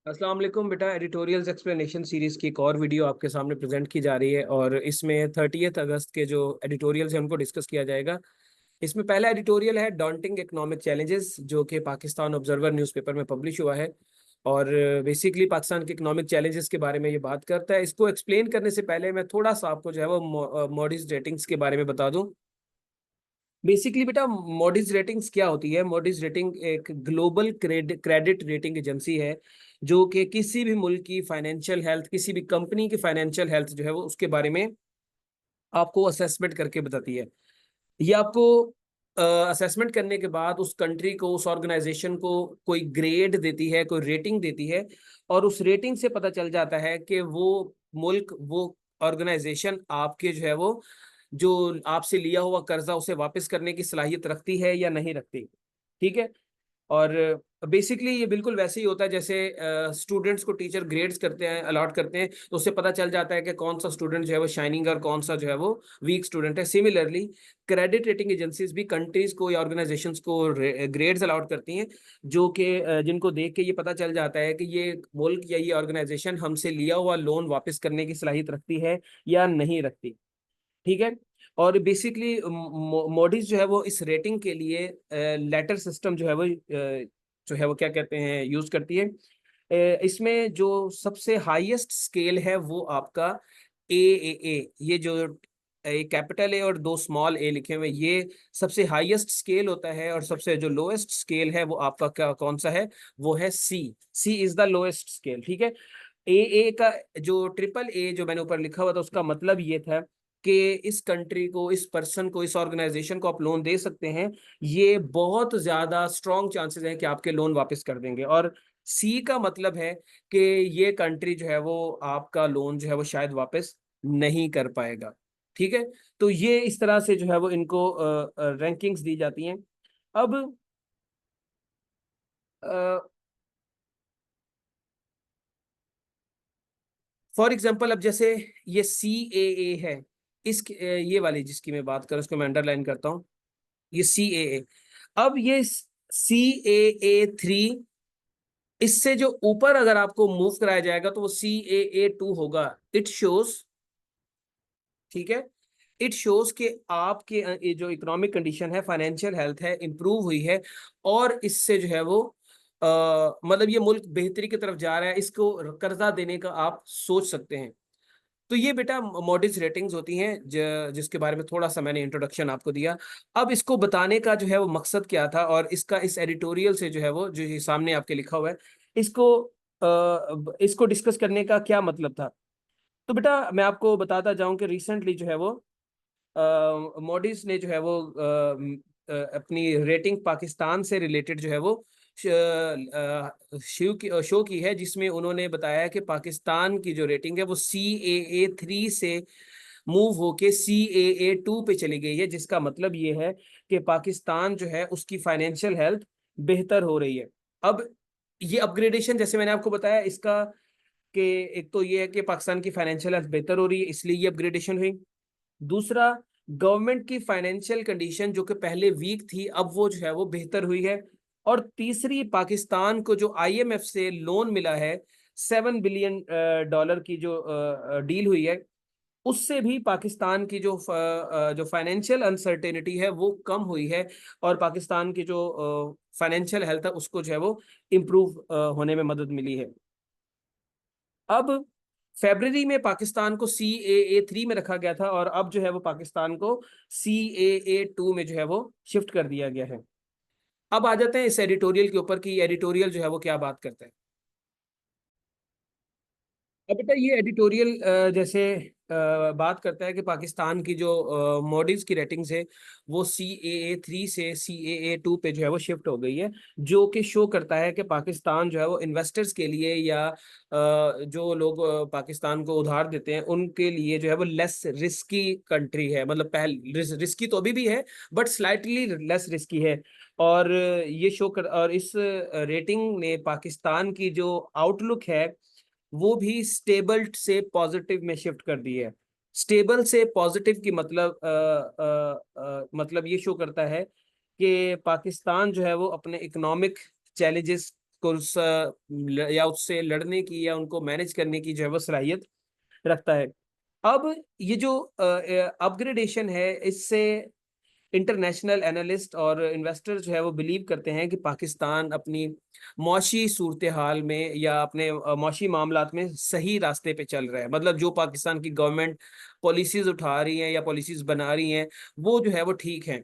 अस्सलाम वालेकुम बेटा। एडिटोरियल्स एक्सप्लेनेशन सीरीज की एक और वीडियो आपके सामने प्रेजेंट की जा रही है और इसमें 30 अगस्त के जो एडिटोरियल्स हैं उनको डिस्कस किया जाएगा। इसमें पहला एडिटोरियल है डॉन्टिंग इकोनॉमिक चैलेंजेस, जो कि पाकिस्तान ऑब्जर्वर न्यूज़पेपर में पब्लिश हुआ है और बेसिकली पाकिस्तान के इकोनॉमिक चैलेंजेस के बारे में ये बात करता है। इसको एक्सप्लेन करने से पहले मैं थोड़ा सा आपको जो है वो मॉडिज रेटिंग्स के बारे में बता दूं। बेसिकली बेटा, मॉडिज रेटिंग्स क्या होती है? मॉडिज रेटिंग एक ग्लोबल क्रेडिट रेटिंग एजेंसी है जो कि किसी भी मुल्क की फाइनेंशियल हेल्थ, किसी भी कंपनी की फाइनेंशियल हेल्थ जो है वो उसके बारे में आपको असेसमेंट करके बताती है। ये आपको असेसमेंट करने के बाद उस कंट्री को, उस ऑर्गेनाइजेशन को कोई ग्रेड देती है, कोई रेटिंग देती है और उस रेटिंग से पता चल जाता है कि वो मुल्क, वो ऑर्गेनाइजेशन आपके जो है वो जो आपसे लिया हुआ कर्जा उसे वापस करने की सलाहियत रखती है या नहीं रखती। ठीक है। और बेसिकली ये बिल्कुल वैसे ही होता है जैसे स्टूडेंट्स को टीचर ग्रेड्स करते हैं, अलॉट करते हैं, तो उससे पता चल जाता है कि कौन सा स्टूडेंट जो है वो शाइनिंग और कौन सा जो है वो वीक स्टूडेंट है। सिमिलरली क्रेडिट रेटिंग एजेंसीज भी कंट्रीज को या ऑर्गेनाइजेशंस को ग्रेड्स अलॉट करती हैं, जो कि जिनको देख के ये पता चल जाता है कि ये मुल्क या ये ऑर्गेनाइजेशन हमसे लिया हुआ लोन वापस करने की सलाहियत रखती है या नहीं रखती। ठीक है। और बेसिकली मॉडिस जो है वो इस रेटिंग के लिए लेटर सिस्टम जो है वो जो है वो क्या कहते हैं, यूज करती है। इसमें जो सबसे हाईएस्ट स्केल है वो आपका ए, ये जो एक कैपिटल ए और दो स्मॉल ए लिखे हुए, ये सबसे हाईएस्ट स्केल होता है। और सबसे जो लोएस्ट स्केल है वो आपका क्या, कौन सा है? वो है सी। सी इज द लोएस्ट स्केल। ठीक है। ए का जो ट्रिपल ए जो मैंने ऊपर लिखा हुआ था, उसका मतलब ये था कि इस कंट्री को, इस पर्सन को, इस ऑर्गेनाइजेशन को आप लोन दे सकते हैं, ये बहुत ज्यादा स्ट्रॉन्ग चांसेस हैं कि आपके लोन वापस कर देंगे। और सी का मतलब है कि ये कंट्री जो है वो आपका लोन जो है वो शायद वापस नहीं कर पाएगा। ठीक है। तो ये इस तरह से जो है वो इनको रैंकिंग्स दी जाती हैं। अब फॉर एग्जाम्पल, अब जैसे ये सी ए है, इस ये वाली जिसकी मैं बात करूं उसको मैं अंडरलाइन करता हूँ, ये सी ए। अब ये CAA3, इससे जो ऊपर अगर आपको मूव कराया जाएगा तो वो CAA2 होगा। इट शोज, ठीक है, इट शोज कि आपके ये जो इकोनॉमिक कंडीशन है, फाइनेंशियल हेल्थ है, इंप्रूव हुई है और इससे जो है वो मतलब ये मुल्क बेहतरी की तरफ जा रहा है, इसको कर्जा देने का आप सोच सकते हैं। तो ये बेटा मॉडिज रेटिंग्स होती हैं जिसके बारे में थोड़ा सा मैंने इंट्रोडक्शन आपको दिया। अब इसको बताने का जो है वो मकसद क्या था और इसका इस एडिटोरियल से जो है वो जो ये सामने आपके लिखा हुआ है, इसको इसको डिस्कस करने का क्या मतलब था। तो बेटा मैं आपको बताता जाऊं कि रिसेंटली जो है वो मॉडिस ने जो है वो अपनी रेटिंग पाकिस्तान से रिलेटेड जो है वो शो की है, जिसमें उन्होंने बताया कि पाकिस्तान की जो रेटिंग है वो CAA3 से मूव होके CAA2 पे चली गई है, जिसका मतलब ये है कि पाकिस्तान जो है उसकी फाइनेंशियल हेल्थ बेहतर हो रही है। अब ये अपग्रेडेशन, जैसे मैंने आपको बताया, इसका कि एक तो ये है कि पाकिस्तान की फाइनेंशियल हेल्थ बेहतर हो रही है, इसलिए ये अपग्रेडेशन हुई। दूसरा, गवर्नमेंट की फाइनेंशियल कंडीशन जो कि पहले वीक थी, अब वो जो है वो बेहतर हुई है। और तीसरी, पाकिस्तान को जो IMF से लोन मिला है, $7 बिलियन की जो डील हुई है, उससे भी पाकिस्तान की जो फाइनेंशियल अनसर्टेनिटी है वो कम हुई है और पाकिस्तान की जो फाइनेंशियल हेल्थ है उसको जो है वो इम्प्रूव होने में मदद मिली है। अब फेब्रवरी में पाकिस्तान को CAA3 में रखा गया था और अब जो है वो पाकिस्तान को CAA2 में जो है वो शिफ्ट कर दिया गया है। अब आ जाते हैं इस एडिटोरियल के ऊपर कि एडिटोरियल जो है वो क्या बात करता है। अब बेटा ये एडिटोरियल जैसे बात करता है कि पाकिस्तान की जो मॉडिज की रेटिंग्स है वो CAA3 से CAA2 पे जो है वो शिफ्ट हो गई है, जो कि शो करता है कि पाकिस्तान जो है वो इन्वेस्टर्स के लिए या जो लोग पाकिस्तान को उधार देते हैं उनके लिए जो है वो लेस रिस्की कंट्री है। मतलब पहले रिस्की तो अभी भी है, बट स्लाइटली लेस रिस्की है। और ये शो कर, और इस रेटिंग ने पाकिस्तान की जो आउटलुक है वो भी स्टेबल से पॉजिटिव में शिफ्ट कर दी है। स्टेबल से पॉजिटिव की मतलब मतलब ये शो करता है कि पाकिस्तान जो है वो अपने इकोनॉमिक चैलेंजेस या उससे लड़ने की या उनको मैनेज करने की जो है वो सलाहियत रखता है। अब ये जो अपग्रेडेशन है, इससे इंटरनेशनल एनालिस्ट और इन्वेस्टर जो है वो बिलीव करते हैं कि पाकिस्तान अपनी मौशी सूरत हाल में या अपने मौशी मामलात में सही रास्ते पे चल रहा है। मतलब जो पाकिस्तान की गवर्नमेंट पॉलिसीज उठा रही हैं या पॉलिसीज बना रही हैं, वो जो है वो ठीक हैं।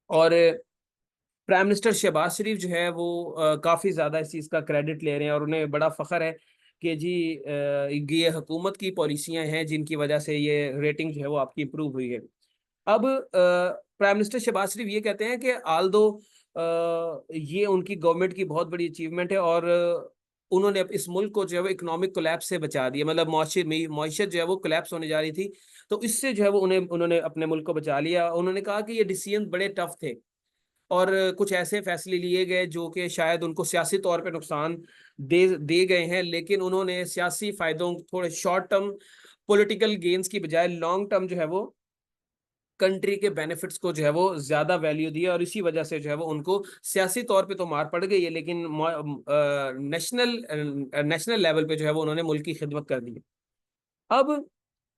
और प्राइम मिनिस्टर शहबाज शरीफ जो है वो काफ़ी ज़्यादा इस चीज़ का क्रेडिट ले रहे हैं और उन्हें बड़ा फ़ख्र है कि जी ये हुकूमत की पॉलिसियाँ हैं जिनकी वजह से ये रेटिंग जो है वो आपकी इम्प्रूव हुई है। अब प्राइम मिनिस्टर शहबाज शरीफ ये कहते हैं कि आल दो ये उनकी गवर्नमेंट की बहुत बड़ी अचीवमेंट है और उन्होंने इस मुल्क को जो है वो इकोनॉमिक कोलैप्स से बचा दिया। मतलब मईशत जो है वो कोलैप्स होने जा रही थी, तो इससे जो है वो उन्होंने अपने मुल्क को बचा लिया। उन्होंने कहा कि ये डिसीजन बड़े टफ थे और कुछ ऐसे फैसले लिए गए जो कि शायद उनको सियासी तौर पे नुकसान दे गए हैं, लेकिन उन्होंने सियासी फायदों, थोड़े शॉर्ट टर्म पॉलिटिकल गेन्स की बजाय लॉन्ग टर्म जो है वो कंट्री के बेनिफिट्स को जो है वो ज्यादा वैल्यू दिया और इसी वजह से जो है वो उनको सियासी तौर पे तो मार पड़ गई है, लेकिन नेशनल नेशनल लेवल पे जो है वो उन्होंने मुल्क की खिदमत कर दी। अब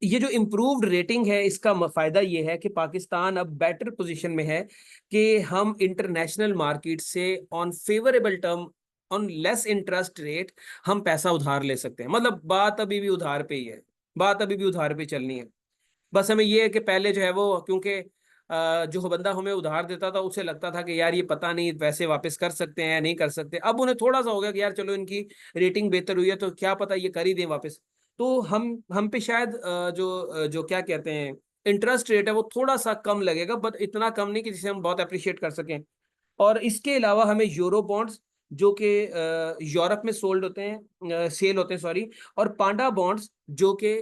ये जो इम्प्रूव्ड रेटिंग है, इसका फायदा ये है कि पाकिस्तान अब बेटर पोजीशन में है कि हम इंटरनेशनल मार्केट से on favourable term, on less interest rate हम पैसा उधार ले सकते हैं। मतलब बात अभी भी उधार पे ही है, बात अभी भी उधार पे चलनी है। बस हमें ये है कि पहले जो है वो, क्योंकि जो बंदा हमें उधार देता था उसे लगता था कि यार ये पता नहीं पैसे वापस कर सकते हैं या नहीं कर सकते। अब उन्हें थोड़ा सा हो गया कि यार चलो इनकी रेटिंग बेहतर हुई है तो क्या पता ये कर ही दें वापस। तो हम पे शायद जो क्या कहते हैं इंटरेस्ट रेट है वो थोड़ा सा कम लगेगा, बट इतना कम नहीं कि जिसे हम बहुत अप्रिशिएट कर सकें। और इसके अलावा हमें यूरो बॉन्ड्स जो कि यूरोप में सोल्ड होते हैं, सेल होते हैं सॉरी, और पांडा बॉन्ड्स जो कि,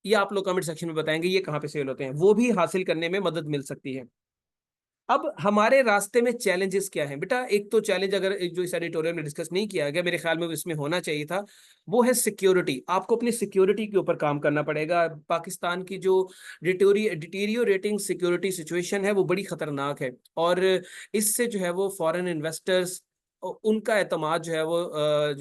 ये आप लोग कमेंट सेक्शन में बताएंगे ये कहाँ पे सेल होते हैं, वो भी हासिल करने में मदद मिल सकती है। अब हमारे रास्ते में चैलेंजेस क्या हैं बेटा? एक तो चैलेंज, अगर एक जो इस एडिटोरियल में डिस्कस नहीं किया गया, मेरे ख्याल में इसमें होना चाहिए था, वो है सिक्योरिटी। आपको अपनी सिक्योरिटी के ऊपर काम करना पड़ेगा। पाकिस्तान की जो डिटीरियोरेटिंग सिक्योरिटी सिचुएशन है वो बड़ी खतरनाक है और इससे जो है वो फॉरेन इन्वेस्टर्स, उनका एतमाद जो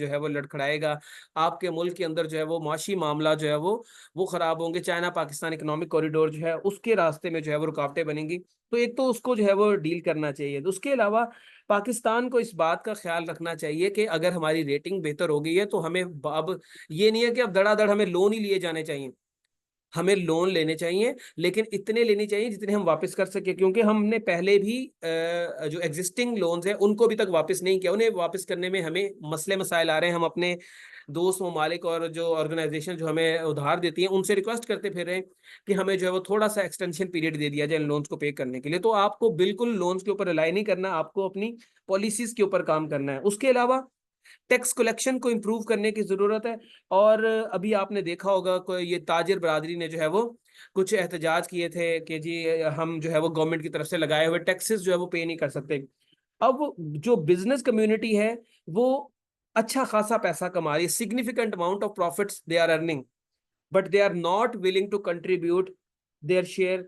है वो लड़खड़ाएगा। आपके मुल्क के अंदर जो है वो माशी मामला जो है वो खराब होंगे। चाइना पाकिस्तान इकोनॉमिक कॉरिडोर जो है उसके रास्ते में जो है वो रुकावटें बनेंगी। तो एक तो उसको जो है वो डील करना चाहिए। तो उसके अलावा पाकिस्तान को इस बात का ख्याल रखना चाहिए कि अगर हमारी रेटिंग बेहतर हो गई है तो हमें अब ये नहीं है कि अब धड़ाधड़ हमें लोन ही लिए जाने चाहिए। हमें लोन लेने चाहिए, लेकिन इतने लेने चाहिए जितने हम वापस कर सके, क्योंकि हमने पहले भी जो एग्जिस्टिंग लोन्स हैं उनको अभी तक वापस नहीं किया। उन्हें वापस करने में हमें मसले मसाइल आ रहे हैं। हम अपने दोस्त ममालिक और जो ऑर्गेनाइजेशन जो हमें उधार देती हैं उनसे रिक्वेस्ट करते फिर रहे हैं कि हमें जो है वो थोड़ा सा एक्सटेंशन पीरियड दे दिया जाए लोन्स को पे करने के लिए। तो आपको बिल्कुल लोन्स के ऊपर रिलाई नहीं करना, आपको अपनी पॉलिसीज के ऊपर काम करना है। उसके अलावा टैक्स कलेक्शन को इम्प्रूव करने की जरूरत है। और अभी आपने देखा होगा कोई ये ताजिर बरादरी ने जो है वो कुछ एहतजाज किए थे कि जी हम जो है वो गवर्नमेंट की तरफ से लगाए हुए टैक्सेस जो है वो पे नहीं कर सकते। अब जो बिजनेस कम्युनिटी है वो अच्छा खासा पैसा कमा रही है, significant amount of profits they are earning, but they are not willing to contribute their share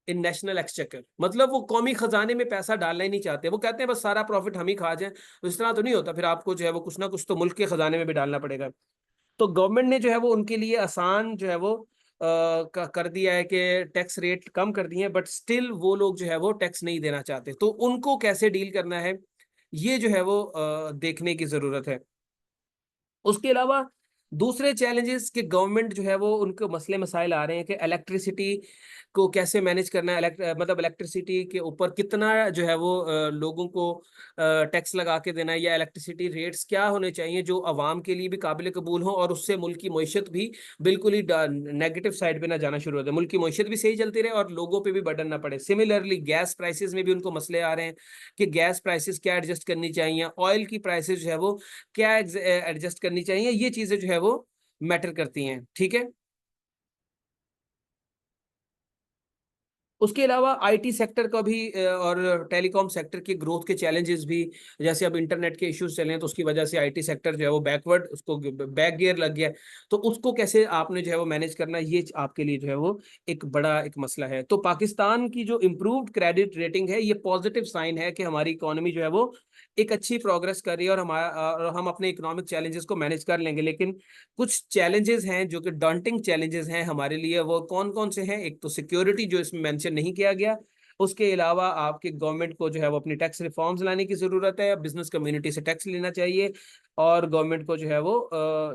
in national exchequer. मतलब वो कौमी खजाने में पैसा डालना ही नहीं चाहते। वो कहते हैं बस सारा प्रॉफिट हम ही खा जाएं। तो इस तरह तो नहीं होता, फिर आपको जो है वो कुछ ना कुछ तो मुल्क के खजाने में भी डालना पड़ेगा। तो गवर्नमेंट ने जो है वो उनके लिए आसान जो है वो कर दिया है कि टैक्स रेट कम कर दिए हैं, बट स्टिल वो लोग जो है वो टैक्स नहीं देना चाहते। तो उनको कैसे डील करना है ये जो है वो देखने की जरूरत है। उसके अलावा दूसरे चैलेंजेस के गवर्नमेंट जो है वो उनको मसले मसाइल आ रहे हैं कि इलेक्ट्रिसिटी को कैसे मैनेज करना है। मतलब इलेक्ट्रिसिटी के ऊपर कितना जो है वो लोगों को टैक्स लगा के देना है, या इलेक्ट्रिसिटी रेट्स क्या होने चाहिए जो आवाम के लिए भी काबिल कबूल हो और उससे मुल्क की मईशत भी बिल्कुल ही नेगेटिव साइड पे ना जाना शुरू हो जाए, मुल्क की मईशत भी सही चलती रहे और लोगों पे भी बर्डन ना पड़े। सिमिलरली गैस प्राइसेस में भी उनको मसले आ रहे हैं कि गैस प्राइसेस क्या एडजस्ट करनी चाहिए, ऑयल की प्राइसेस जो है वो क्या एडजस्ट करनी चाहिए। ये चीजें जो है वो मैटर करती हैं। ठीक है। उसके अलावा आईटी सेक्टर का भी और टेलीकॉम सेक्टर की ग्रोथ के चैलेंजेस भी, जैसे अब इंटरनेट के इश्यूज चले हैं तो उसकी वजह से आईटी सेक्टर जो है वो बैकवर्ड, उसको बैक गियर लग गया है। तो उसको कैसे आपने जो है वो मैनेज करना है, ये आपके लिए जो है वो एक बड़ा एक मसला है। तो पाकिस्तान की जो इम्प्रूव्ड क्रेडिट रेटिंग है ये पॉजिटिव साइन है कि हमारी इकोनॉमी जो है वो एक अच्छी प्रोग्रेस कर रही है, और हम अपने इकोनॉमिक चैलेंजेस को मैनेज कर लेंगे। लेकिन कुछ चैलेंजेस हैं जो कि डॉन्टिंग चैलेंजेस हैं हमारे लिए। वो कौन कौन से हैं? एक तो सिक्योरिटी, जो इसमें मेंशन नहीं किया गया। उसके अलावा आपके गवर्नमेंट को जो है वो अपनी टैक्स रिफॉर्म्स लाने की जरूरत है, बिजनेस कम्युनिटी से टैक्स लेना चाहिए, और गवर्नमेंट को जो है वो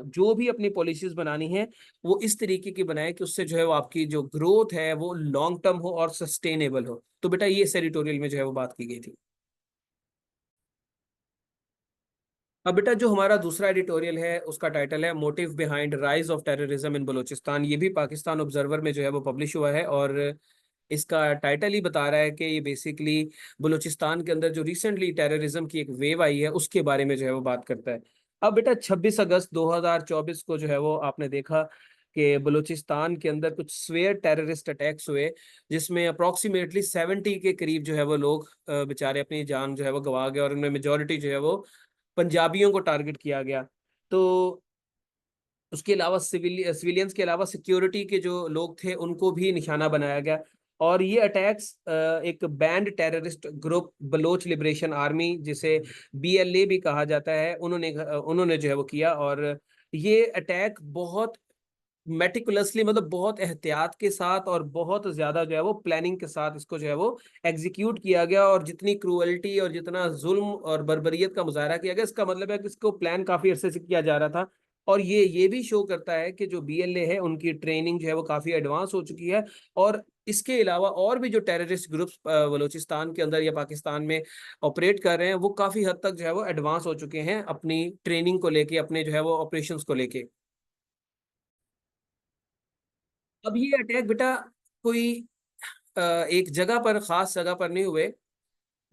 जो भी अपनी पॉलिसीज बनानी है वो इस तरीके की बनाए कि उससे जो है वो आपकी जो ग्रोथ है वो लॉन्ग टर्म हो और सस्टेनेबल हो। तो बेटा ये इस एडिटोरियल में जो है वो बात की गई थी। अब बेटा जो हमारा दूसरा एडिटोरियल है उसका टाइटल है motive behind rise of terrorism in Balochistan. ये भी पाकिस्तान ऑब्जर्वर में जो है वो पब्लिश हुआ है, और इसका टाइटल ही बता रहा है कि ये बेसिकली बलूचिस्तान के अंदर जो रिसेंटली टेररिज्म की एक वेव आई है उसके बारे में जो है वो बात करता है। अब बेटा 26 अगस्त 2024 को जो है वो आपने देखा कि बलूचिस्तान के अंदर कुछ स्वेयर टेररिस्ट अटैक्स हुए, जिसमें अप्रोक्सीमेटली 70 के करीब जो है वो लोग बेचारे अपनी जान जो है वो गंवा गए, और उनमें मेजोरिटी जो है वो पंजाबियों को टारगेट किया गया। तो उसके अलावा सिविलियंस के अलावा सिक्योरिटी के जो लोग थे उनको भी निशाना बनाया गया। और ये अटैक्स एक banned terrorist group Baloch liberation army, जिसे बीएलए भी कहा जाता है, उन्होंने जो है वो किया। और ये अटैक बहुत मेटिकुलसली, मतलब बहुत एहतियात के साथ और बहुत ज्यादा जो है वो प्लानिंग के साथ इसको जो है वो एग्जीक्यूट किया गया। और जितनी क्रूअल्टी और जितना जुल्म और बर्बरियत का मुजाहरा किया गया, इसका मतलब है कि इसको प्लान काफी अरसे से किया जा रहा था। और ये भी शो करता है कि जो बीएलए है उनकी ट्रेनिंग जो है वो काफी एडवांस हो चुकी है। और इसके अलावा और भी जो टेररिस्ट ग्रुप्स बलूचिस्तान के अंदर या पाकिस्तान में ऑपरेट कर रहे हैं वो काफी हद तक जो है वो एडवांस हो चुके हैं अपनी ट्रेनिंग को लेके, अपने जो है वो ऑपरेशंस को लेके। अब ये अटैक बेटा कोई एक जगह पर, खास जगह पर नहीं हुए,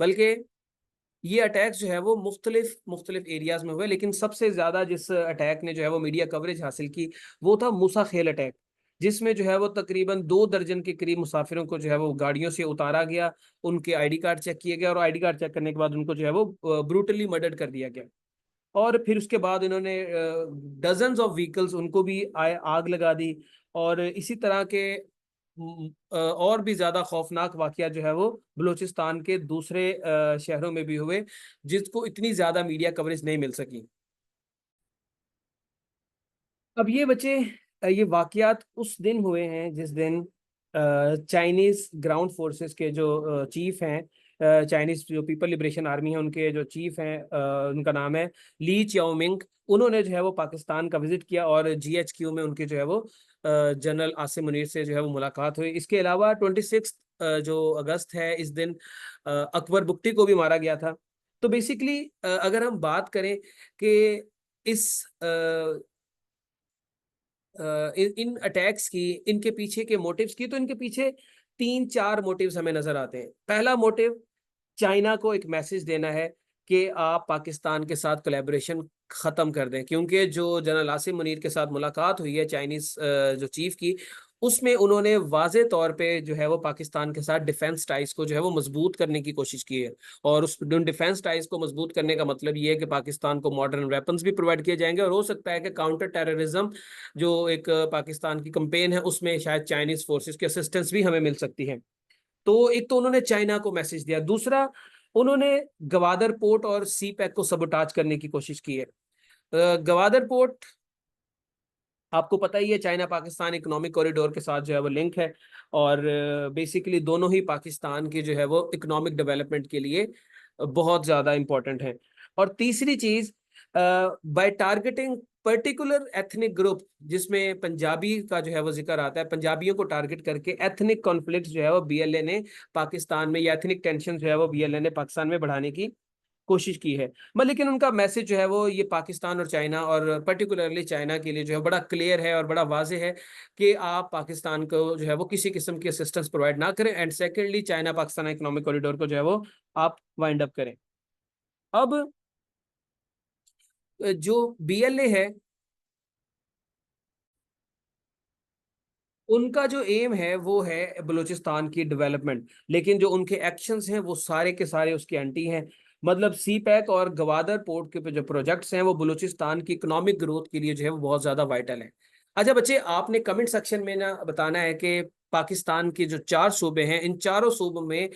बल्कि ये अटैक्स जो है वो मुख्तलिफ मुख्तलिफ एरियाज में हुए। लेकिन सबसे ज्यादा जिस अटैक ने जो है वो मीडिया कवरेज हासिल की वो था मूसा खेल अटैक, जिसमें जो है वो तकरीबन 2 दर्जन के करीब मुसाफिरों को जो है वो गाड़ियों से उतारा गया, उनके आईडी कार्ड चेक किए गए, और आईडी कार्ड चेक करने के बाद उनको जो है वो ब्रूटली मर्डर कर दिया गया। और फिर उसके बाद इन्होंने डजन्स ऑफ व्हीकल्स उनको भी आग लगा दी। और इसी तरह के और भी ज्यादा खौफनाक वाकया जो है वो बलूचिस्तान के दूसरे शहरों में भी हुए, जिसको इतनी ज्यादा मीडिया कवरेज नहीं मिल सकी। अब ये बच्चे, ये वाकयात उस दिन हुए हैं जिस दिन चाइनीज ग्राउंड फोर्सेस के जो चीफ हैं, चाइनीज जो पीपल लिबरेशन आर्मी है उनके जो चीफ हैं, उनका नाम है ली चाओमिंग। उन्होंने जो है वो पाकिस्तान का विजिट किया, और जीएचक्यू में उनके जो है वो जनरल आसिम मुनीर से जो है वो मुलाकात हुई। इसके अलावा 26 जो अगस्त है, इस दिन अकबर बुगटी को भी मारा गया था। तो बेसिकली अगर हम बात करें कि इस इन अटैक्स की, इनके पीछे के मोटिव्स की, तो इनके पीछे 3-4 मोटिव्स हमें नजर आते हैं। पहला मोटिव, चाइना को एक मैसेज देना है कि आप पाकिस्तान के साथ कोलैबोरेशन खत्म कर दें। क्योंकि जो जनरल आसिम मुनीर के साथ मुलाकात हुई है चाइनीज जो चीफ की, उसमें उन्होंने वाजे तौर पे जो है वो पाकिस्तान के साथ डिफेंस टाइज को जो है वो मजबूत करने की कोशिश की है। और उस डिफेंस टाइज को मजबूत करने का मतलब ये है कि पाकिस्तान को मॉडर्न वेपन्स भी प्रोवाइड किए जाएंगे, और हो सकता है कि काउंटर टेररिज्म जो एक पाकिस्तान की कंपेन है उसमें शायद चाइनीज फोर्सेस की असिस्टेंस भी हमें मिल सकती है। तो एक तो उन्होंने चाइना को मैसेज दिया। दूसरा, उन्होंने गवादर पोर्ट और सी पैक को सबोटाज करने की कोशिश की है। गवादर पोर्ट आपको पता ही है, चाइना पाकिस्तान इकोनॉमिक कॉरिडोर के साथ जो है वो लिंक है, और बेसिकली दोनों ही पाकिस्तान की जो है वो इकोनॉमिक डेवलपमेंट के लिए बहुत ज़्यादा इंपॉर्टेंट है। और तीसरी चीज़, by targeting particular ethnic group, जिसमें पंजाबी का जो है वो जिक्र आता है, पंजाबियों को टारगेट करके एथनिक कॉन्फ्लिक्ट जो है वो बीएलए ने पाकिस्तान में, या एथनिक टेंशन जो है वो बीएलए ने पाकिस्तान में बढ़ाने की कोशिश की है। मगर लेकिन उनका मैसेज जो है वो ये पाकिस्तान और चाइना, और पर्टिकुलरली चाइना के लिए जो है बड़ा क्लियर है और बड़ा वाजे है कि आप पाकिस्तान को जो है वो किसी किस्म की असिस्टेंस प्रोवाइड ना करें, and secondly China Pakistan economic corridor को जो है वो आप वाइंड अप करें। अब जो बीएलए है उनका जो एम है वो है बलूचिस्तान की डेवलपमेंट, लेकिन जो उनके एक्शंस हैं वो सारे के सारे उसके एंटी हैं। मतलब सी पैक और गवादर पोर्ट के जो प्रोजेक्ट्स हैं वो बलूचिस्तान की इकोनॉमिक ग्रोथ के लिए जो है वो बहुत ज्यादा वाइटल है। अच्छा बच्चे, आपने कमेंट सेक्शन में ना बताना है कि पाकिस्तान के जो 4 सूबे हैं, इन चारों सूबों में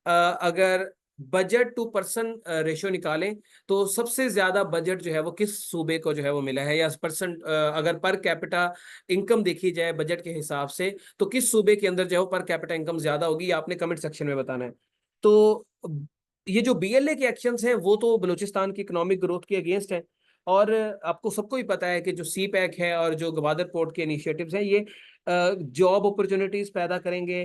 अगर बजट टू पर्सन रेशियो निकालें तो सबसे ज्यादा बजट जो है वो किस सूबे को जो है वो मिला है, या परसेंट अगर पर कैपिटा इनकम देखी जाए बजट के हिसाब से तो किस सूबे के अंदर जो है वो पर कैपिटा इनकम ज्यादा होगी, ये आपने कमेंट सेक्शन में बताना है। तो ये जो बीएलए के एक्शंस हैं वो तो बलूचिस्तान की इकोनॉमिक ग्रोथ के अगेंस्ट है, और आपको सबको ही पता है कि जो सी पैक है और जो गवादर पोर्ट के इनिशिएटिव्स हैं ये जॉब अपॉर्चुनिटीज पैदा करेंगे,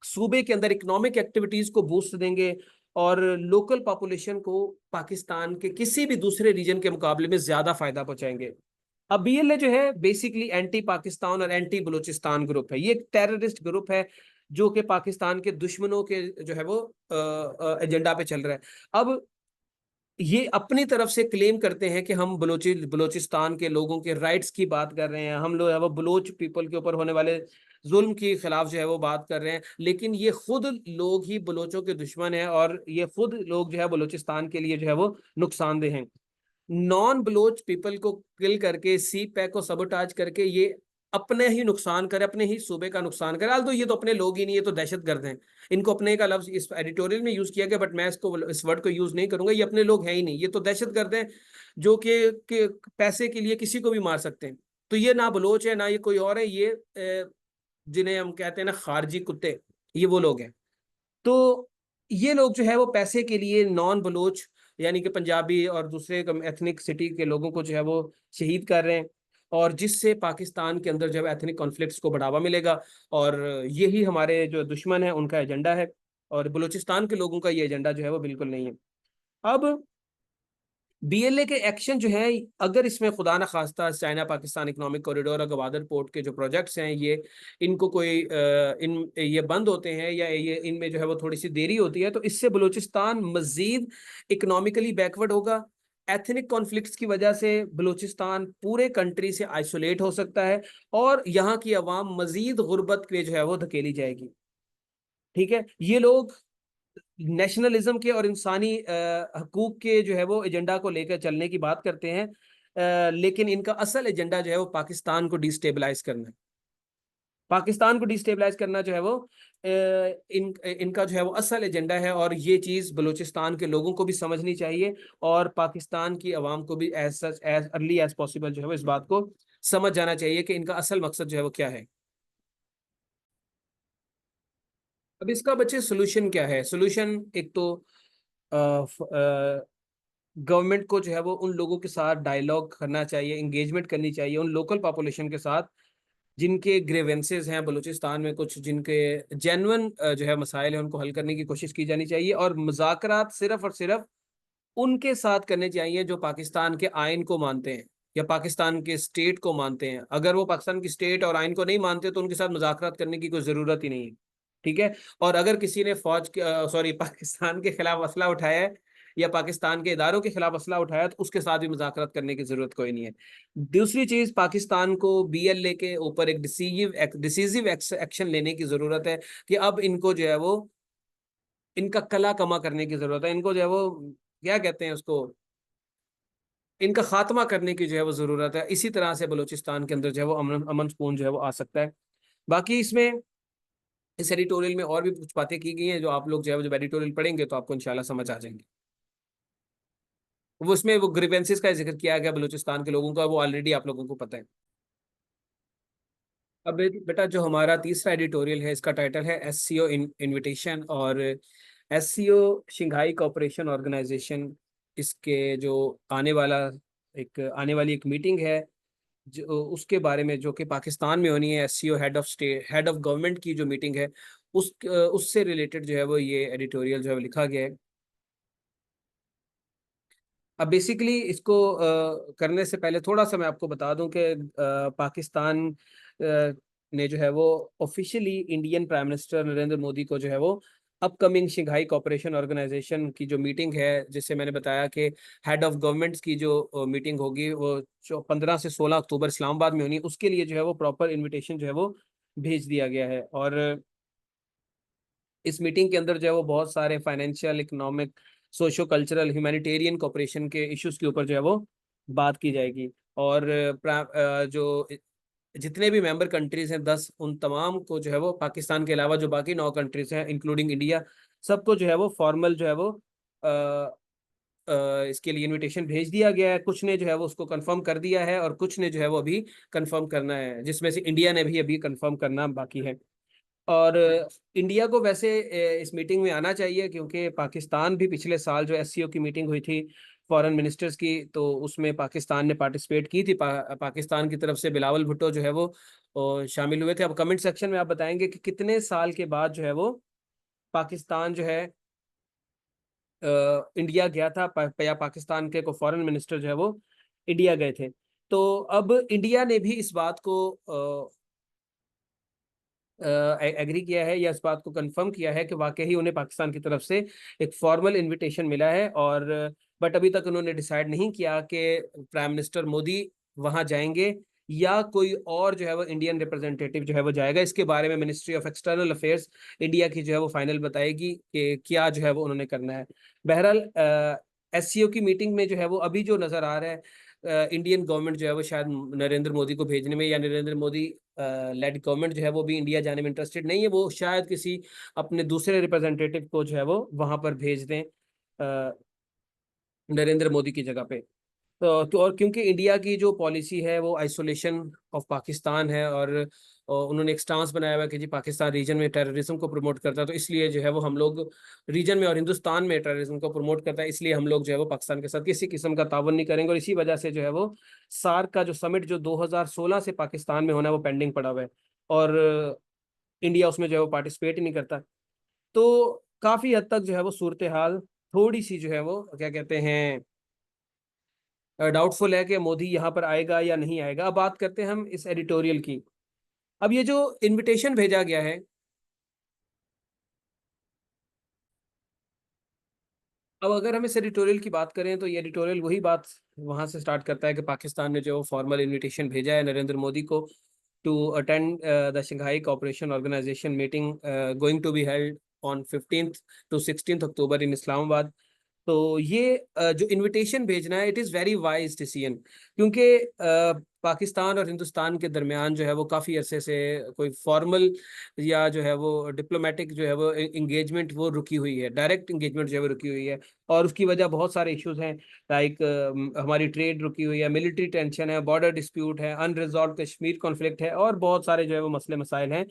सूबे के अंदर इकोनॉमिक एक्टिविटीज को बूस्ट देंगे और लोकल पॉपुलेशन को पाकिस्तान के किसी भी दूसरे रीजन के मुकाबले में ज्यादा फायदा पहुंचाएंगे। अब बीएलए जो है बेसिकली एंटी पाकिस्तान और एंटी बलूचिस्तान ग्रुप है, ये एक टेररिस्ट ग्रुप है जो कि पाकिस्तान के दुश्मनों के जो है वो एजेंडा पे चल रहा है। अब ये अपनी तरफ से क्लेम करते हैं कि हम बलोचिस्तान के लोगों के राइट्स की बात कर रहे हैं, हम लोग है वो बलोच पीपल के ऊपर होने वाले जुल्म के खिलाफ जो है वो बात कर रहे हैं, लेकिन ये खुद लोग ही बलोचों के दुश्मन हैं और ये खुद लोग जो है बलोचिस्तान के लिए जो है वो नुकसानदेह हैं। नॉन बलोच पीपल को किल करके, सी पैक को सबोटाज करके ये अपने ही नुकसान करे, अपने ही सूबे का नुकसान करे। हाल तो ये तो अपने लोग ही नहीं, ये तो दहशतगर्द हैं। इनको अपने का लफ्ज इस एडिटोरियल में यूज किया गया, बट मैं इसको इस वर्ड को यूज नहीं करूंगा, ये अपने लोग हैं ही नहीं, ये तो दहशतगर्द हैं जो कि पैसे के लिए किसी को भी मार सकते हैं। तो ये ना बलोच है ना ये कोई और है, ये जिन्हें हम कहते हैं ना खारजी कुत्ते, ये वो लोग हैं। तो ये लोग जो है वो पैसे के लिए नॉन बलोच यानी कि पंजाबी और दूसरे एथनिक सिटी के लोगों को जो है वो शहीद कर रहे हैं, और जिससे पाकिस्तान के अंदर जो है एथनिक कॉन्फ्लिक्ट्स को बढ़ावा मिलेगा, और यही हमारे जो दुश्मन है उनका एजेंडा है, और बलूचिस्तान के लोगों का ये एजेंडा जो है वो बिल्कुल नहीं है। अब बीएलए के एक्शन जो है, अगर इसमें खुदा न खास्ता चाइना पाकिस्तान इकोनॉमिक कॉरिडोर और गवादर पोर्ट के जो प्रोजेक्ट्स हैं ये इनको कोई ये बंद होते हैं या ये इनमें जो है वो थोड़ी सी देरी होती है, तो इससे बलूचिस्तान मजीद इकोनॉमिकली बैकवर्ड होगा। एथनिक कॉन्फ्लिक्ट्स की वजह से बलूचिस्तान पूरे कंट्री से आइसोलेट हो सकता है और यहाँ की आवाम मजीद गुर्बत पे जो है वो धकेली जाएगी। ठीक है, ये लोग नेशनलिज्म के और इंसानी हकूक के जो है वो एजेंडा को लेकर चलने की बात करते हैं, लेकिन इनका असल एजेंडा जो है वो पाकिस्तान को डिस्टेबलाइज करना है। पाकिस्तान को डिस्टेबलाइज करना जो है वो इनका जो है वो असल एजेंडा है, और ये चीज़ बलूचिस्तान के लोगों को भी समझनी चाहिए और पाकिस्तान की आवाम को भी as such as early as possible जो है वो इस बात को समझ जाना चाहिए कि इनका असल मकसद जो है वो क्या है। अब इसका बच्चे सोल्यूशन क्या है? सोल्यूशन एक तो गवर्नमेंट को जो है वो उन लोगों के साथ डायलॉग करना चाहिए, इंगेजमेंट करनी चाहिए उन लोकल पॉपुलेशन के साथ जिनके ग्रेवेंसेस हैं बलूचिस्तान में, कुछ जिनके जेन्युइन जो है मसाइल हैं, उनको हल करने की कोशिश की जानी चाहिए, और मुज़ाकरात सिर्फ और सिर्फ उनके साथ करने चाहिए जो पाकिस्तान के आइन को मानते हैं या पाकिस्तान के स्टेट को मानते हैं। अगर वो पाकिस्तान की स्टेट और आइन को नहीं मानते तो उनके साथ मुज़ाकरात करने की कोई ज़रूरत ही नहीं है। ठीक है, और अगर किसी ने पाकिस्तान के खिलाफ असला उठाया है या पाकिस्तान के इदारों के खिलाफ असला उठाया तो उसके साथ भी मुज़ाकरात करने की जरूरत कोई नहीं है। दूसरी चीज, पाकिस्तान को बीएलए के ऊपर एक डिसीजिव एक्शन लेने की जरूरत है कि अब इनको जो है वो इनका कला कमा करने की जरूरत है, इनको जो है वो क्या कहते हैं उसको, इनका खात्मा करने की जो है वो जरूरत है। इसी तरह से बलूचिस्तान के अंदर जो है वो अमन अमन सुकून जो है वो आ सकता है। बाकी इसमें इस एडिटोरियल में और भी कुछ बातें की गई हैं जो आप लोग जो है जब एडिटोरियल पढ़ेंगे तो आपको इंशाल्लाह समझ आ जाएंगे। वो उसमें वो ग्रीवेंसेस का जिक्र किया गया बलूचिस्तान के लोगों का, वो ऑलरेडी आप लोगों को पता है। अब बेटा जो हमारा तीसरा एडिटोरियल है इसका टाइटल है एससीओ इनविटेशन, और एससीओ शंघाई कोऑपरेशन ऑर्गेनाइजेशन, इसके जो आने वाला आने वाली एक मीटिंग है जो उसके बारे में, जो कि पाकिस्तान में होनी है, एससीओ हेड ऑफ गवर्नमेंट की जो मीटिंग है उससे रिलेटेड जो है वो ये एडिटोरियल जो है वो लिखा गया है। अब बेसिकली इसको करने से पहले थोड़ा सा मैं आपको बता दूं कि पाकिस्तान ने जो है वो officially Indian prime minister Narendra Modi को जो है वो अपकमिंग शंघाई कोऑपरेशन ऑर्गेनाइजेशन की जो मीटिंग है, जिससे मैंने बताया कि हेड ऑफ गवर्नमेंट्स की जो मीटिंग होगी वो 15 से 16 अक्टूबर इस्लामाबाद में होनी है, उसके लिए जो है वो प्रॉपर इन्विटेशन जो है वो भेज दिया गया है। और इस मीटिंग के अंदर जो है वो बहुत सारे financial, economic, socio cultural, humanitarian cooperation के इश्यूज के ऊपर जो है वो बात की जाएगी। और जो जितने भी मेंबर कंट्रीज हैं 10, उन तमाम को जो है वो पाकिस्तान के अलावा जो बाकी 9 कंट्रीज हैं इंक्लूडिंग इंडिया, सबको जो है वो फॉर्मल जो है वो इसके लिए इनविटेशन भेज दिया गया है। कुछ ने जो है वो उसको कंफर्म कर दिया है और कुछ ने जो है वो अभी कंफर्म करना है, जिसमें से इंडिया ने भी अभी कंफर्म करना बाकी है। और इंडिया को वैसे इस मीटिंग में आना चाहिए, क्योंकि पाकिस्तान भी पिछले साल जो एससीओ की मीटिंग हुई थी फॉरेन मिनिस्टर्स की, तो उसमें पाकिस्तान ने पार्टिसिपेट की थी। पाकिस्तान की तरफ से बिलावल भुट्टो जो है वो शामिल हुए थे। अब कमेंट सेक्शन में आप बताएंगे कि कितने साल के बाद जो है वो पाकिस्तान जो है इंडिया गया था, या पाकिस्तान के को फॉरेन मिनिस्टर जो है वो इंडिया गए थे। तो अब इंडिया ने भी इस बात को एग्री किया है, या इस बात को कंफर्म किया है कि वाकई ही उन्हें पाकिस्तान की तरफ से एक फॉर्मल इनविटेशन मिला है। और बट अभी तक उन्होंने डिसाइड नहीं किया कि प्राइम मिनिस्टर मोदी वहां जाएंगे या कोई और जो है वो इंडियन रिप्रेजेंटेटिव जो है वो जाएगा। इसके बारे में ministry of external affairs India की जो है वो फाइनल बताएगी कि क्या जो है वो उन्होंने करना है। बहरहाल एससीओ की मीटिंग में जो है वो अभी जो नजर आ रहा है, इंडियन गवर्नमेंट जो है वो शायद नरेंद्र मोदी को भेजने में, या नरेंद्र मोदी लेड गवर्नमेंट जो है वो भी इंडिया जाने में इंटरेस्टेड नहीं है। वो शायद किसी अपने दूसरे रिप्रेजेंटेटिव को जो है वो वहां पर भेज दें नरेंद्र मोदी की जगह पे। और क्योंकि इंडिया की जो पॉलिसी है वो आइसोलेशन ऑफ पाकिस्तान है, और उन्होंने एक स्टांस बनाया हुआ है कि जी पाकिस्तान रीजन में टेररिज्म को प्रमोट करता है, तो इसलिए जो है वो हम लोग रीजन में और हिंदुस्तान में टेररिज्म को प्रमोट करता है, इसलिए हम लोग जो है वो पाकिस्तान के साथ किसी किस्म का तावन नहीं करेंगे। और इसी वजह से जो है वो सार्क का जो समिट जो 2016 से पाकिस्तान में होना है वो पेंडिंग पड़ा हुआ है, और इंडिया उसमें जो है वो पार्टिसिपेट ही नहीं करता। तो काफी हद तक जो है वो सूरत हाल थोड़ी सी जो है वो क्या कहते हैं डाउटफुल है कि मोदी यहाँ पर आएगा या नहीं आएगा। अब बात करते हैं हम इस एडिटोरियल की। अब ये जो इनविटेशन भेजा गया है, अब अगर हम इस एडिटोरियल की बात करें तो ये एडिटोरियल वही बात वहां से स्टार्ट करता है कि पाकिस्तान ने जो फॉर्मल इनविटेशन भेजा है नरेंद्र मोदी को to attend the Shanghai cooperation organisation meeting going to be held on 15th to 16th October in Islamabad. तो ये जो इनविटेशन भेजना है, it is very wise decision, क्योंकि पाकिस्तान और हिंदुस्तान के दरमियान जो है वो काफ़ी अरसे से कोई फॉर्मल या जो है वो डिप्लोमेटिक जो है वो इंगेजमेंट वो रुकी हुई है, डायरेक्ट इंगेजमेंट जो है वो रुकी हुई है। और उसकी वजह बहुत सारे इश्यूज हैं, लाइक हमारी ट्रेड रुकी हुई है, मिलिट्री टेंशन है, बॉर्डर डिस्प्यूट है, अनरिजॉल्व कश्मीर कॉन्फ्लिक्ट है, और बहुत सारे जो है वो मसले मसाइल हैं,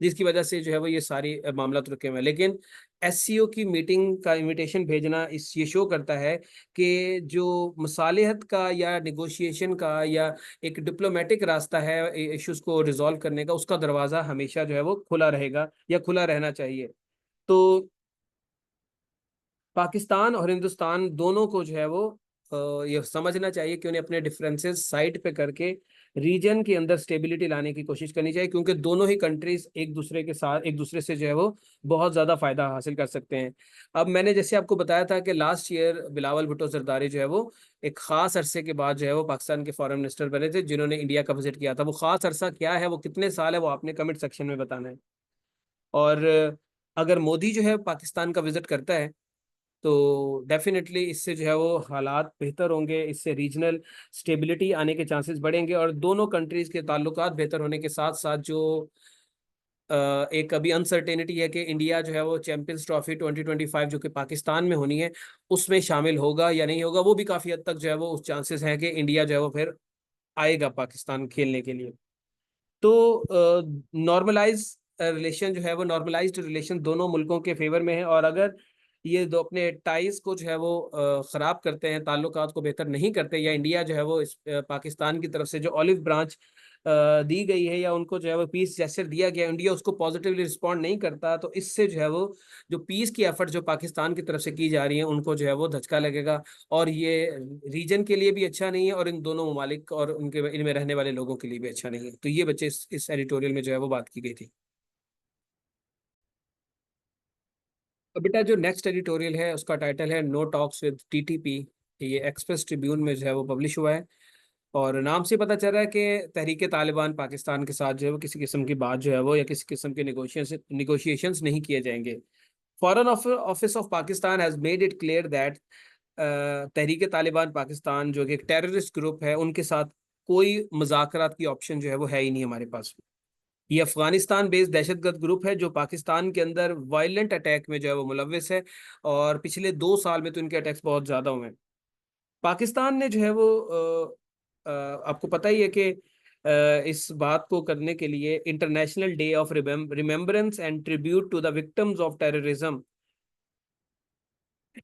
जिसकी वजह से जो है वो ये सारी मामला रुके हुए हैं। लेकिन एससीओ की मीटिंग का इनविटेशन भेजना इस ये शो करता है कि जो मसालिहत का या निगोशिएशन का या एक डिप्लोमेटिक रास्ता है इश्यूज को रिजॉल्व करने का, उसका दरवाज़ा हमेशा जो है वो खुला रहेगा या खुला रहना चाहिए। तो पाकिस्तान और हिंदुस्तान दोनों को जो है वो ये समझना चाहिए कि उन्हें अपने डिफरेंसेस साइड पे करके रीजन के अंदर स्टेबिलिटी लाने की कोशिश करनी चाहिए, क्योंकि दोनों ही कंट्रीज एक दूसरे के साथ एक दूसरे से जो है वो बहुत ज्यादा फायदा हासिल कर सकते हैं। अब मैंने जैसे आपको बताया था कि लास्ट ईयर बिलावल भुट्टो जरदारी जो है वो एक खास अरसे के बाद जो है वो पाकिस्तान के फॉरेन मिनिस्टर बने थे, जिन्होंने इंडिया का विजिट किया था। वो खास अरसा क्या है, वो कितने साल है, वो आपने कमेंट सेक्शन में बताना है। और अगर मोदी जो है पाकिस्तान का विजिट करता है तो डेफिनेटली इससे जो है वो हालात बेहतर होंगे, इससे रीजनल स्टेबिलिटी आने के चांसेस बढ़ेंगे, और दोनों कंट्रीज के ताल्लुकात बेहतर होने के साथ साथ जो एक अभी अनसर्टेनिटी है कि इंडिया जो है वो चैंपियंस ट्रॉफी 2025 जो कि पाकिस्तान में होनी है उसमें शामिल होगा या नहीं होगा, वो भी काफ़ी हद तक जो है वो उस चांसेस हैं कि इंडिया जो है वो फिर आएगा पाकिस्तान खेलने के लिए। तो नॉर्मलाइज रिलेशन जो है वो नॉर्मलाइज्ड रिलेशन दोनों मुल्कों के फेवर में है, और अगर ये दो अपने टाइज को जो है वो खराब करते हैं, ताल्लुकात को बेहतर नहीं करते, या इंडिया जो है वो इस पाकिस्तान की तरफ से जो ऑलिव ब्रांच दी गई है या उनको जो है वो पीस जेस्चर दिया गया है, इंडिया उसको पॉजिटिवली रिस्पॉन्ड नहीं करता, तो इससे जो है वो जो पीस की एफर्ट जो पाकिस्तान की तरफ से की जा रही है उनको जो है वो धचका लगेगा, और ये रीजन के लिए भी अच्छा नहीं है, और इन दोनों ममालिक और उनके इनमें रहने वाले लोगों के लिए भी अच्छा नहीं है। तो ये बच्चे इस एडिटोरियल में जो है वो बात की गई थी। अब बेटा जो नेक्स्ट एडिटोरियल है उसका टाइटल है नो टॉक्स विद टीटीपी। ये एक्सप्रेस ट्रिब्यून में जो है वो पब्लिश हुआ है, और नाम से पता चल रहा है कि तहरीक तालिबान पाकिस्तान के साथ जो है वो किसी किस्म की बात जो है वो या किसी किस्म के निगोशिएशंस नहीं किए जाएंगे। Foreign office of Pakistan has made it clear that Tehreek Taliban Pakistan जो कि एक टेररिस्ट ग्रुप है, उनके साथ कोई मुज़ाकरात की ऑप्शन जो है वो है ही नहीं हमारे पास। ये अफगानिस्तान बेस्ड दहशतगर्द ग्रुप है जो पाकिस्तान के अंदर वायलेंट अटैक में जो है वो मुलव्विस है, और पिछले 2 साल में तो इनके अटैक्स बहुत ज्यादा हुए हैं। पाकिस्तान ने जो है वो आपको पता ही है कि इस बात को करने के लिए international day of remembrance and tribute to the victims of terrorism,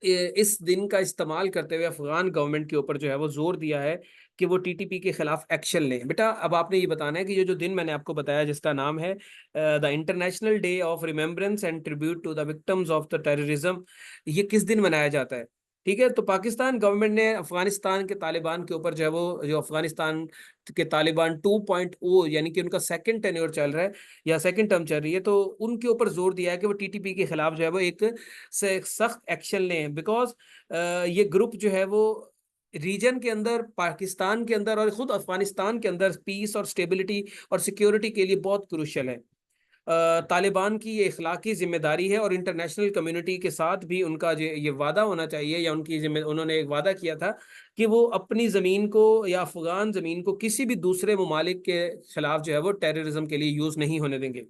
इस दिन का इस्तेमाल करते हुए अफगान गवर्नमेंट के ऊपर जो है वो जोर दिया है कि वो टीटीपी के खिलाफ एक्शन लें। बेटा अब आपने ये बताना है कि ये जो दिन मैंने आपको बताया जिसका नाम है the international day of remembrance and tribute to the victims of the terrorism, ये किस दिन मनाया जाता है? ठीक है, तो पाकिस्तान गवर्नमेंट ने अफगानिस्तान के तालिबान के ऊपर जो है वो, जो अफगानिस्तान के तालिबान 2.0 यानी कि उनका सेकंड टेन्योर चल रहा है या सेकंड टर्म चल रही है, तो उनके ऊपर जोर दिया है कि वो टीटीपी के खिलाफ जो है वो एक से सख्त एक्शन लें, बिकॉज ये ग्रुप जो है वो रीजन के अंदर, पाकिस्तान के अंदर और खुद अफगानिस्तान के अंदर पीस और स्टेबिलिटी और सिक्योरिटी के लिए बहुत क्रूशियल है। तालिबान की ये इखलाकी जिम्मेदारी है और इंटरनेशनल कम्युनिटी के साथ भी उनका ये वादा होना चाहिए, या उनकी उन्होंने एक वादा किया था कि वो अपनी ज़मीन को या अफगान ज़मीन को किसी भी दूसरे ममालिक के खिलाफ जो है वो टेररिज्म के लिए यूज़ नहीं होने देंगे।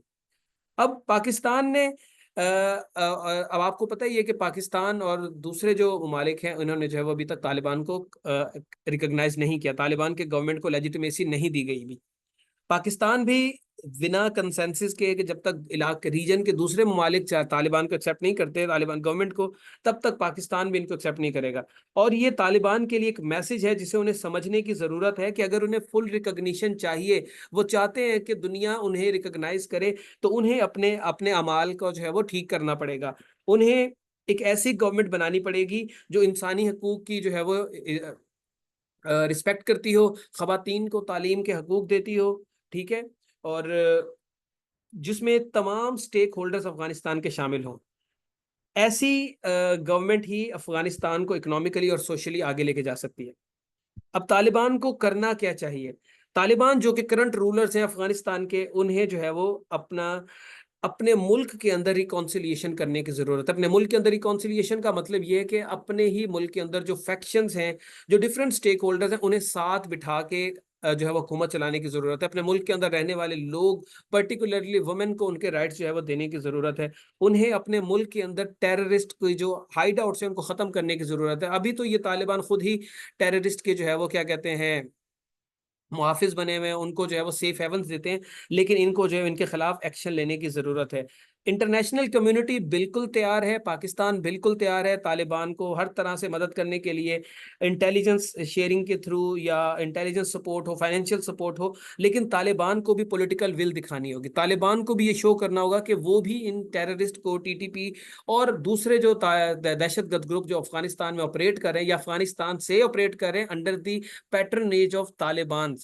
अब पाकिस्तान ने अब आपको पता ही है कि पाकिस्तान और दूसरे जो ममालिक हैं उन्होंने जो है वो अभी तक तालिबान को रिकॉग्नाइज नहीं किया, तालिबान के गवर्नमेंट को लेजिटिमेसी नहीं दी गई भी। पाकिस्तान भी बिना कंसेंसस के, कि जब तक इलाके रीजन के दूसरे ममालिक तालिबान को एक्सेप्ट नहीं करते, तालिबान गवर्नमेंट को, तब तक पाकिस्तान भी इनको एक्सेप्ट नहीं करेगा। और ये तालिबान के लिए एक मैसेज है जिसे उन्हें समझने की ज़रूरत है कि अगर उन्हें फुल रिकग्निशन चाहिए, वो चाहते हैं कि दुनिया उन्हें रिकग्नाइज करे, तो उन्हें अपने अपने अमाल को जो है वो ठीक करना पड़ेगा। उन्हें एक ऐसी गवर्नमेंट बनानी पड़ेगी जो इंसानी हकूक की जो है वो रिस्पेक्ट करती हो, खवातीन को तालीम के हकूक देती हो, ठीक है, और जिसमें तमाम स्टेक होल्डर्स अफगानिस्तान के शामिल हों। ऐसी गवर्नमेंट ही अफगानिस्तान को इकोनॉमिकली और सोशली आगे लेके जा सकती है। अब तालिबान को करना क्या चाहिए? तालिबान जो कि करंट रूलर्स हैं अफगानिस्तान के, उन्हें जो है वो अपना अपने मुल्क के अंदर रिकॉन्सिलिएशन करने की जरूरत है। अपने मुल्क के अंदर रिकॉन्सिलिएशन का मतलब ये है कि अपने ही मुल्क के अंदर जो फैक्शंस हैं, जो डिफरेंट स्टेक होल्डर्स हैं, उन्हें साथ बिठा के जो है वो हुकूमत चलाने की जरूरत है। अपने मुल्क के अंदर रहने वाले लोग, पर्टिकुलरली वुमेन को उनके राइट्स जो है वो देने की जरूरत है। उन्हें अपने मुल्क के अंदर टेररिस्ट की जो हाइड आउट्स हैं उनको खत्म करने की जरूरत है। अभी तो ये तालिबान खुद ही टेररिस्ट के जो है वो क्या कहते हैं, मुहाफिज बने हुए हैं, उनको जो है वो सेफ हेवन्स देते हैं, लेकिन इनको जो है इनके खिलाफ एक्शन लेने की ज़रूरत है। इंटरनेशनल कम्युनिटी बिल्कुल तैयार है, पाकिस्तान बिल्कुल तैयार है तालिबान को हर तरह से मदद करने के लिए, इंटेलिजेंस शेयरिंग के थ्रू या इंटेलिजेंस सपोर्ट हो, फाइनेंशियल सपोर्ट हो, लेकिन तालिबान को भी पॉलिटिकल विल दिखानी होगी। तालिबान को भी ये शो करना होगा कि वो भी इन टेररिस्ट को, टीटीपी और दूसरे जो दहशतगर्द ग्रुप जो अफगानिस्तान में ऑपरेट कर रहे हैं या अफगानिस्तान से ऑपरेट कर रहे हैं under the patronage of Taliban,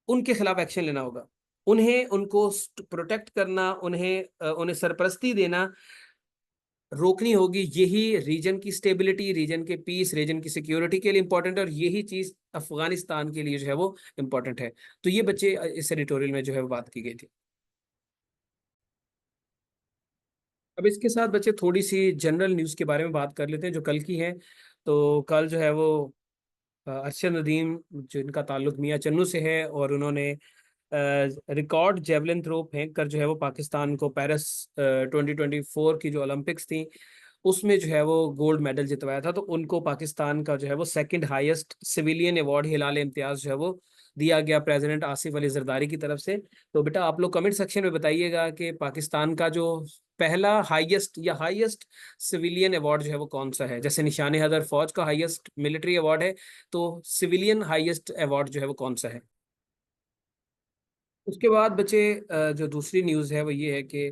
उनके खिलाफ एक्शन लेना होगा। उन्हें उनको प्रोटेक्ट करना, उन्हें सरपरस्ती देना रोकनी होगी। यही रीजन की स्टेबिलिटी, रीजन के पीस, रीजन की सिक्योरिटी के लिए इंपॉर्टेंट है, और यही चीज अफगानिस्तान के लिए जो है वो इंपॉर्टेंट है। तो ये बच्चे इस एडिटोरियल में जो है वो बात की गई थी। अब इसके साथ बच्चे थोड़ी सी जनरल न्यूज़ के बारे में बात कर लेते हैं जो कल की है। तो कल जो है वो अरशद नदीम, जिनका ताल्लुक मियां चन्नू से है, और उन्होंने रिकॉर्ड जेवलिन थ्रो फेंक कर जो है वो पाकिस्तान को पेरिस 2024 की जो ओलंपिक्स थी उसमें जो है वो गोल्ड मेडल जितवाया था। तो उनको पाकिस्तान का जो है वो सेकंड हाईएस्ट सिविलियन अवार्ड हिलाल इम्तियाज जो है वो दिया गया प्रेसिडेंट आसिफ अली जरदारी की तरफ से। तो बेटा आप लोग कमेंट सेक्शन में बताइएगा कि पाकिस्तान का जो पहला हाईएस्ट या हाईएस्ट सिविलियन अवार्ड जो है वो कौन सा है। जैसे निशान हैदर फौज का हाईएस्ट मिलिट्री अवार्ड है, तो सिविलियन हाईएस्ट अवार्ड जो है वो कौन सा है? उसके बाद बच्चे जो दूसरी न्यूज़ है वो ये है कि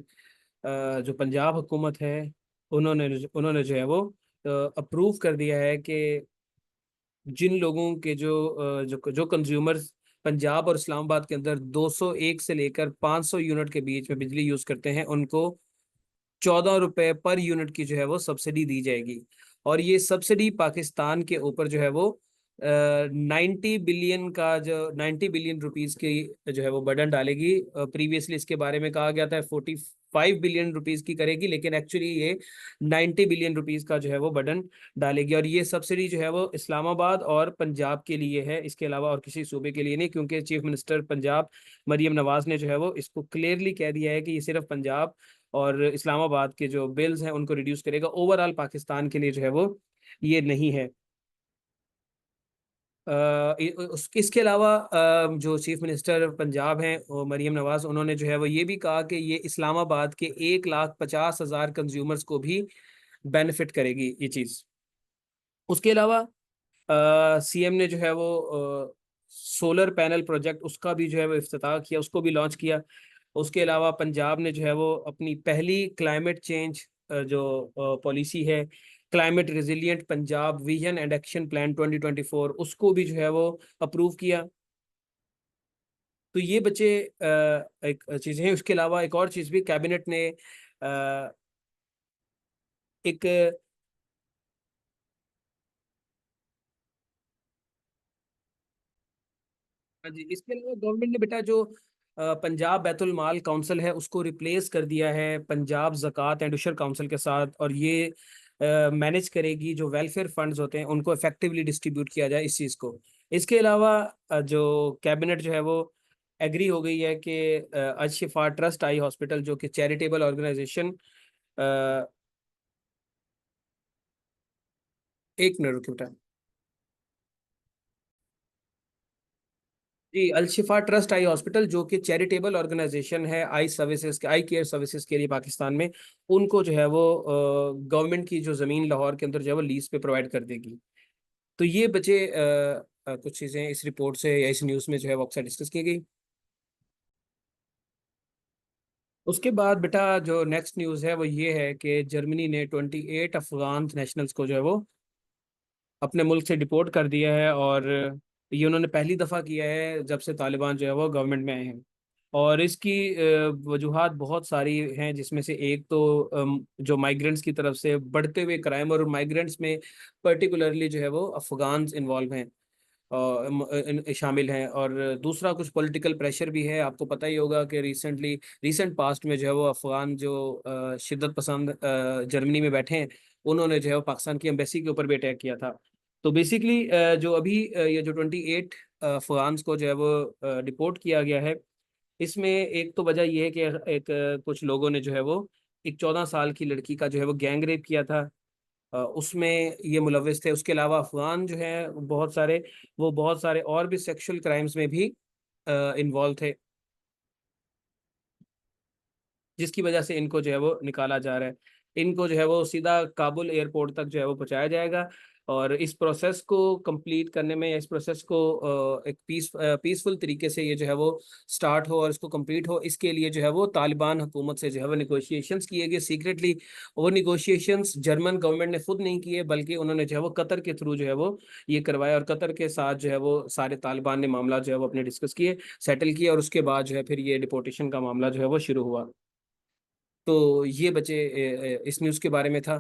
जो पंजाब हुकूमत है उन्होंने उन्होंने जो है वो अप्रूव कर दिया है कि जिन लोगों के जो कंज्यूमर्स पंजाब और इस्लामाबाद के अंदर 201 से लेकर 500 यूनिट के बीच में बिजली यूज़ करते हैं, उनको 14 रुपए पर यूनिट की जो है वो सब्सिडी दी जाएगी। और ये सब्सिडी पाकिस्तान के ऊपर जो है वो 90 बिलियन रुपीस की जो है वो बर्डन डालेगी। प्रीवियसली इसके बारे में कहा गया था 45 5 बिलियन रुपीज की करेगी, लेकिन एक्चुअली ये 90 बिलियन रुपीज का जो है वो बर्डन डालेगी। और ये सब्सिडी जो है वो इस्लामाबाद और पंजाब के लिए है, इसके अलावा और किसी सूबे के लिए नहीं, क्योंकि चीफ मिनिस्टर पंजाब मरियम नवाज ने जो है वो इसको क्लियरली कह दिया है कि ये सिर्फ पंजाब और इस्लामाबाद के जो बिल्स हैं उनको रिड्यूस करेगा, ओवरऑल पाकिस्तान के लिए जो है वो ये नहीं है। इसके अलावा जो चीफ मिनिस्टर पंजाब हैं वो मरियम नवाज, उन्होंने जो है वो ये भी कहा कि ये इस्लामाबाद के 1,50,000 कंज्यूमर्स को भी बेनिफिट करेगी ये चीज़। उसके अलावा सीएम ने जो है वो सोलर पैनल प्रोजेक्ट उसका भी जो है वो इफ्तिताह किया, उसको भी लॉन्च किया। उसके अलावा पंजाब ने जो है वो अपनी पहली क्लाइमेट चेंज जो पॉलिसी है, climate resilient Punjab vision and action plan 2024, उसको भी जो है वो अप्रूव किया। तो ये बच्चे एक चीज़ है। उसके अलावा एक और चीज़ भी कैबिनेट ने एक हाँ जी, इसके अलावा गवर्नमेंट ने बेटा जो पंजाब बैतुल माल काउंसिल है उसको रिप्लेस कर दिया है पंजाब ज़कात एंड उशर काउंसिल के साथ, और ये मैनेज करेगी जो वेलफेयर फंड्स होते हैं उनको इफेक्टिवली डिस्ट्रीब्यूट किया जाए इस चीज़ को। इसके अलावा जो कैबिनेट जो है वो एग्री हो गई है कि अशफा ट्रस्ट आई हॉस्पिटल जो कि चैरिटेबल ऑर्गेनाइजेशन, एक मिनट रुकिए बेटा। जी, अलशिफा ट्रस्ट आई हॉस्पिटल जो कि चैरिटेबल ऑर्गेनाइजेशन है आई सर्विसेज के, आई केयर सर्विसेज के लिए पाकिस्तान में, उनको जो है वो गवर्नमेंट की जो ज़मीन लाहौर के अंदर जो है वो लीज पे प्रोवाइड कर देगी। तो ये बचे कुछ चीज़ें इस रिपोर्ट से या इस न्यूज़ में जो है वो अक्सर डिस्कस की गई। उसके बाद बेटा जो नेक्स्ट न्यूज़ है वो ये है कि जर्मनी ने 28 अफगान नेशनल्स को जो है वो अपने मुल्क से डिपोर्ट कर दिया है, और ये उन्होंने पहली दफ़ा किया है जब से तालिबान जो है वो गवर्नमेंट में आए हैं। और इसकी वजूहात बहुत सारी हैं, जिसमें से एक तो जो माइग्रेंट्स की तरफ से बढ़ते हुए क्राइम, और माइग्रेंट्स में पर्टिकुलरली जो है वो अफगान्स इन्वॉल्व हैं, शामिल हैं। और दूसरा कुछ पॉलिटिकल प्रेशर भी है। आपको पता ही होगा कि रिसेंट पास्ट में जो है वो अफगान जो शिद्दत पसंद जर्मनी में बैठे हैं, उन्होंने जो है वो पाकिस्तान की एम्बेसी के ऊपर भी अटैक किया था। तो बेसिकली जो अभी ये जो 28 अफगान्स को जो है वो डिपोर्ट किया गया है, इसमें एक तो वजह यह है कि एक कुछ लोगों ने जो है वो एक 14 साल की लड़की का जो है वो गैंग रेप किया था, उसमें ये मुलविस थे। उसके अलावा अफगान जो है वो बहुत सारे और भी सेक्सुअल क्राइम्स में भी इन्वॉल्व थे, जिसकी वजह से इनको जो है वो निकाला जा रहा है। इनको जो है वो सीधा काबुल एयरपोर्ट तक जो है वो पहुंचाया जाएगा। और इस प्रोसेस को कंप्लीट करने में, या इस प्रोसेस को एक पीसफुल तरीके से ये जो है वो स्टार्ट हो और इसको कंप्लीट हो, इसके लिए जो है वो तालिबान हुकूमत से जो है वो निगोशिएशंस किए गए सीक्रेटली। वो निगोशिएशंस जर्मन गवर्नमेंट ने खुद नहीं किए, बल्कि उन्होंने जो है वो कतर के थ्रू जो है वो ये करवाया, और कतर के साथ जो है वो सारे तालिबान ने मामला जो है वो अपने डिस्कस किए, सेटल किए, और उसके बाद जो है फिर ये डिपोर्टेशन का मामला जो है वो शुरू हुआ। तो ये बचे इस न्यूज़ के बारे में था।